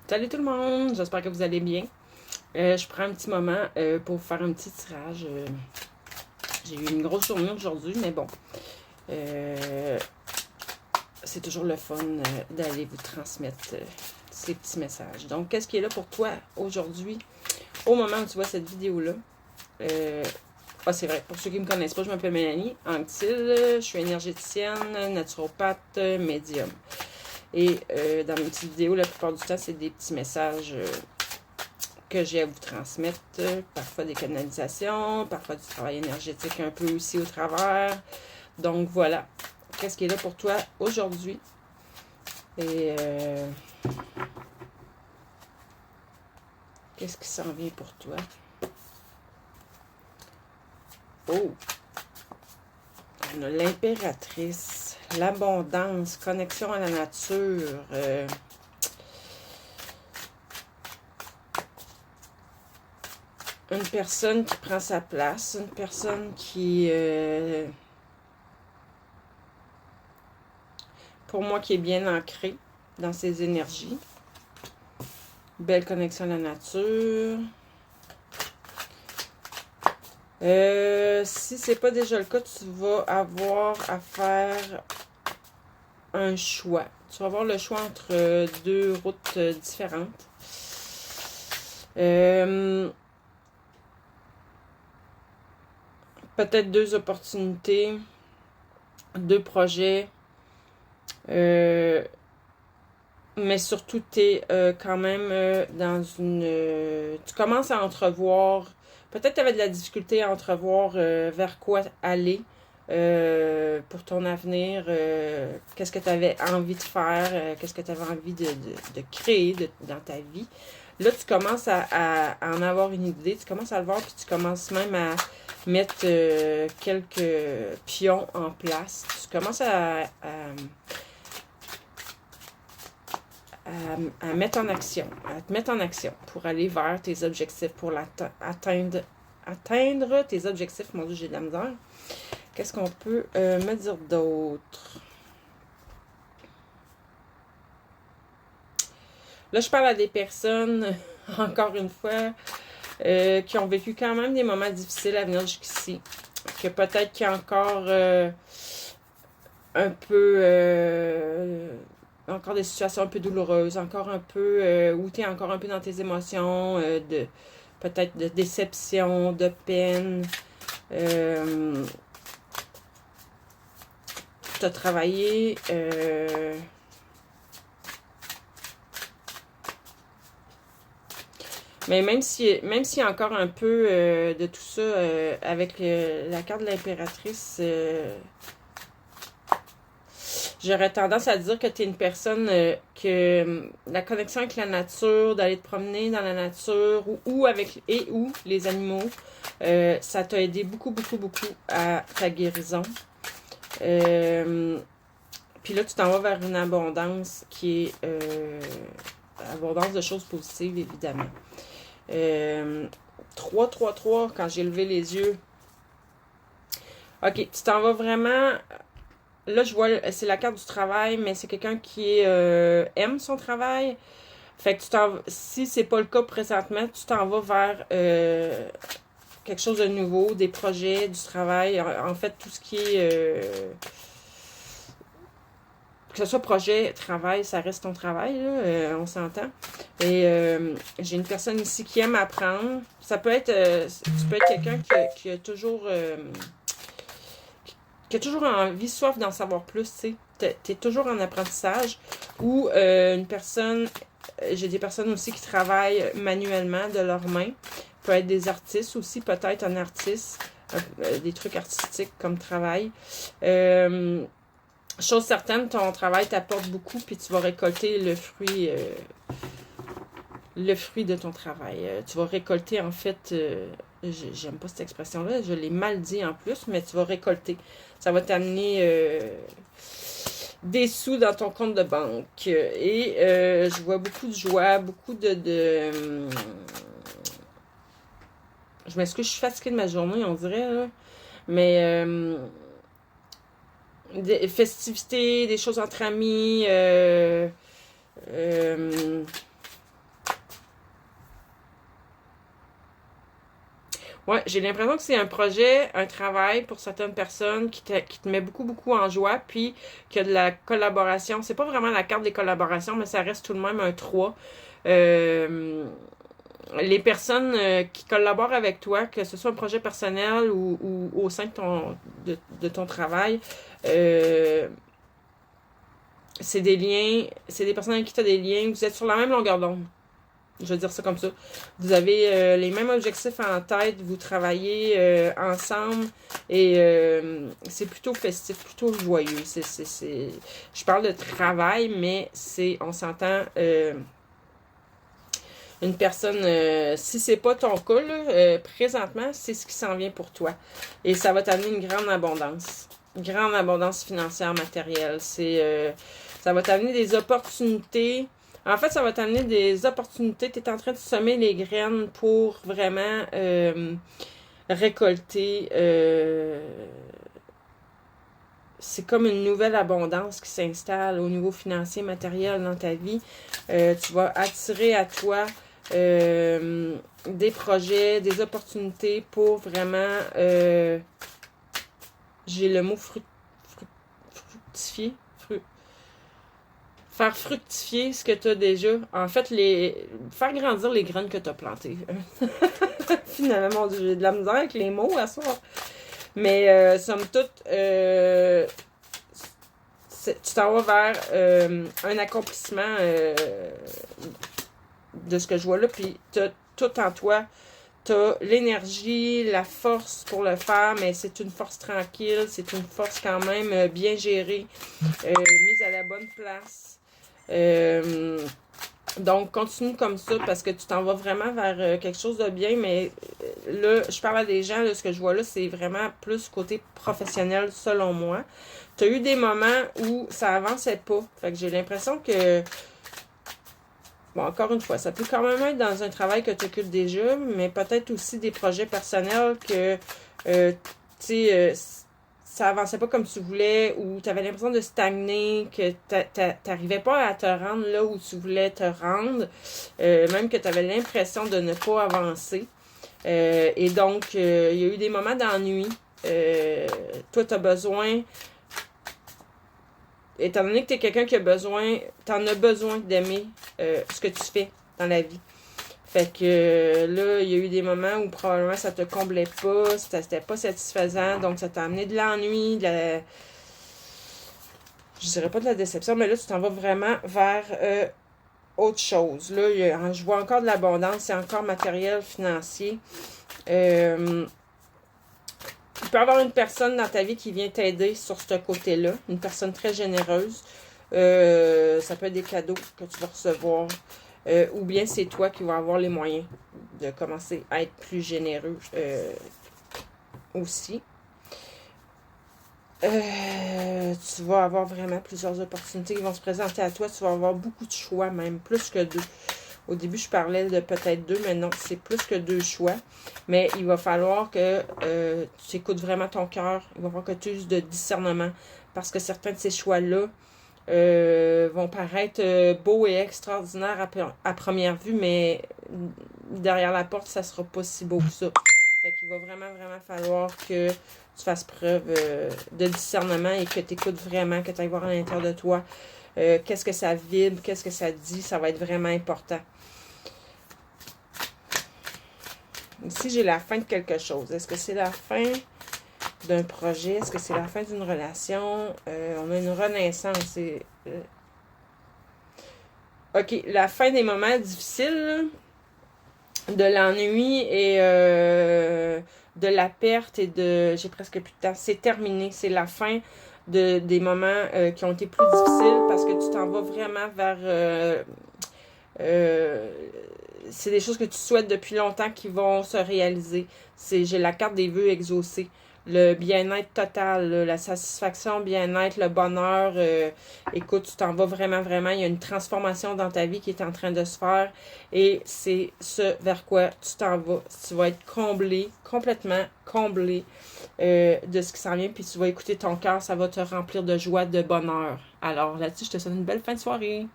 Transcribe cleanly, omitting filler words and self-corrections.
Salut tout le monde, j'espère que vous allez bien. Je prends un petit moment pour vous faire un petit tirage. J'ai eu une grosse journée aujourd'hui, mais bon, c'est toujours le fun d'aller vous transmettre ces petits messages. Donc, qu'est-ce qui est là pour toi aujourd'hui, au moment où tu vois cette vidéo-là? C'est vrai, pour ceux qui ne me connaissent pas, je m'appelle Mélanie Anctil, je suis énergéticienne, naturopathe, médium. Et dans mes petites vidéos, la plupart du temps, c'est des petits messages que j'ai à vous transmettre. Parfois des canalisations, parfois du travail énergétique un peu aussi au travers. Donc voilà, qu'est-ce qui est là pour toi aujourd'hui? Et qu'est-ce qui s'en vient pour toi? Oh! On a l'impératrice, l'abondance, connexion à la nature. Une personne qui prend sa place, une personne qui, pour moi, qui est bien ancrée dans ses énergies. Belle connexion à la nature. Si c'est pas déjà le cas, tu vas avoir à faire un choix. Tu vas avoir le choix entre deux routes différentes. Peut-être deux opportunités, deux projets. Mais surtout, tu es quand même dans une... tu commences à entrevoir... Peut-être que tu avais de la difficulté à entrevoir vers quoi aller pour ton avenir. Qu'est-ce que tu avais envie de faire? Qu'est-ce que tu avais envie de créer dans ta vie? Là, tu commences à en avoir une idée. Tu commences à le voir, puis tu commences même à mettre quelques pions en place. Tu commences à mettre en action, à te mettre en action pour aller vers tes objectifs, pour atteindre tes objectifs. Mon Dieu, j'ai de la misère. Qu'est-ce qu'on peut me dire d'autre? Là, je parle à des personnes, encore une fois, qui ont vécu quand même des moments difficiles à venir jusqu'ici. Que peut-être qu'il y a encore un peu... encore des situations un peu douloureuses, encore un peu... où tu es encore un peu dans tes émotions, peut-être de déception, de peine. Tu as travaillé... mais même s'il y a encore un peu de tout ça avec la carte de l'impératrice, j'aurais tendance à dire que tu es une personne que la connexion avec la nature, d'aller te promener dans la nature ou avec ou les animaux, ça t'a aidé beaucoup, beaucoup, beaucoup à ta guérison. Puis là, tu t'en vas vers une abondance qui est abondance de choses positives, évidemment. 3, 3, 3, quand j'ai levé les yeux. Ok, tu t'en vas vraiment... Là, je vois, c'est la carte du travail, mais c'est quelqu'un qui aime son travail. Fait que si c'est pas le cas présentement, tu t'en vas vers quelque chose de nouveau, des projets, du travail. En fait, tout ce qui est... que ce soit projet, travail, ça reste ton travail, là, on s'entend. Et j'ai une personne ici qui aime apprendre. Ça peut être... tu peux être quelqu'un qui a toujours... qui a toujours envie, soif d'en savoir plus, tu sais. T'es toujours en apprentissage. Ou une personne... j'ai des personnes aussi qui travaillent manuellement de leurs mains. Peut être des artistes aussi, peut-être un artiste. Des trucs artistiques comme travail. Chose certaine, ton travail t'apporte beaucoup, puis tu vas récolter le fruit de ton travail. Tu vas récolter, en fait, j'aime pas cette expression-là, je l'ai mal dit en plus, mais tu vas récolter. Ça va t'amener des sous dans ton compte de banque. Et je vois beaucoup de joie, beaucoup de je m'excuse, je suis fatiguée de ma journée, on dirait, là. Mais... des festivités, des choses entre amis, Ouais, j'ai l'impression que c'est un projet, un travail pour certaines personnes qui te met beaucoup, beaucoup en joie, puis qu'il y a de la collaboration. C'est pas vraiment la carte des collaborations, mais ça reste tout de même un 3. Euh, les personnes qui collaborent avec toi, que ce soit un projet personnel ou au sein de ton travail, euh, c'est des liens, c'est des personnes avec qui tu as des liens, vous êtes sur la même longueur d'onde. Je vais dire ça comme ça. Vous avez les mêmes objectifs en tête, vous travaillez ensemble et c'est plutôt festif, plutôt joyeux. Je parle de travail, mais on s'entend, une personne, si c'est pas ton cas, là, présentement, c'est ce qui s'en vient pour toi. Et ça va t'amener une grande abondance. Une grande abondance financière, matérielle. Ça va t'amener des opportunités. En fait, ça va t'amener des opportunités. Tu es en train de semer les graines pour vraiment récolter. C'est comme une nouvelle abondance qui s'installe au niveau financier, matériel dans ta vie. Tu vas attirer à toi des projets, des opportunités pour vraiment, j'ai le mot fructifier, faire fructifier ce que tu as déjà. En fait, faire grandir les graines que tu as plantées. Finalement, mon Dieu, j'ai de la misère avec les mots à soir. Mais somme toute, tu t'en vas vers un accomplissement de ce que je vois là, puis tu as tout en toi. Tu as l'énergie, la force pour le faire, mais c'est une force tranquille, c'est une force quand même bien gérée, mise à la bonne place. Donc, continue comme ça parce que tu t'en vas vraiment vers quelque chose de bien, mais là, je parle à des gens, là, ce que je vois là, c'est vraiment plus côté professionnel selon moi. Tu as eu des moments où ça avançait pas. Fait que j'ai l'impression que, bon, encore une fois, ça peut quand même être dans un travail que tu occupes déjà, mais peut-être aussi des projets personnels que, tu sais, ça avançait pas comme tu voulais ou tu avais l'impression de stagner, que t'arrivais pas à te rendre là où tu voulais te rendre, même que tu avais l'impression de ne pas avancer. Et donc, il y a eu des moments d'ennui. Toi, tu as besoin, étant donné que tu es quelqu'un qui a besoin, tu en as besoin d'aimer ce que tu fais dans la vie. Fait que là, il y a eu des moments où probablement ça te comblait pas, c'était pas satisfaisant, donc ça t'a amené de l'ennui, je dirais pas de la déception, mais là, tu t'en vas vraiment vers autre chose. Là, je vois encore de l'abondance, c'est encore matériel, financier. Il peut y avoir une personne dans ta vie qui vient t'aider sur ce côté-là, une personne très généreuse. Ça peut être des cadeaux que tu vas recevoir. Ou bien c'est toi qui vas avoir les moyens de commencer à être plus généreux aussi. Tu vas avoir vraiment plusieurs opportunités qui vont se présenter à toi. Tu vas avoir beaucoup de choix, même plus que 2. Au début, je parlais de peut-être 2, mais non, c'est plus que 2 choix. Mais il va falloir que tu écoutes vraiment ton cœur. Il va falloir que tu uses de discernement. Parce que certains de ces choix-là vont paraître beaux et extraordinaires à première vue, mais derrière la porte, ça sera pas si beau que ça. Fait qu'il va vraiment, vraiment falloir que tu fasses preuve de discernement et que tu écoutes vraiment, que tu ailles voir à l'intérieur de toi qu'est-ce que ça vibre, qu'est-ce que ça dit, ça va être vraiment important. Ici, j'ai la fin de quelque chose. Est-ce que c'est la fin d'un projet? Est-ce que c'est la fin d'une relation? On a une renaissance. OK, la fin des moments difficiles, de l'ennui et de la perte et de... J'ai presque plus de temps. C'est terminé. C'est la fin des moments qui ont été plus difficiles parce que tu t'en vas vraiment vers... c'est des choses que tu souhaites depuis longtemps qui vont se réaliser. J'ai la carte des vœux exaucés. Le bien-être total, la satisfaction, bien-être, le bonheur. Écoute, tu t'en vas vraiment, vraiment. Il y a une transformation dans ta vie qui est en train de se faire. Et c'est ce vers quoi tu t'en vas. Tu vas être comblé, complètement comblé de ce qui s'en vient. Puis tu vas écouter ton cœur. Ça va te remplir de joie, de bonheur. Alors là-dessus, je te souhaite une belle fin de soirée.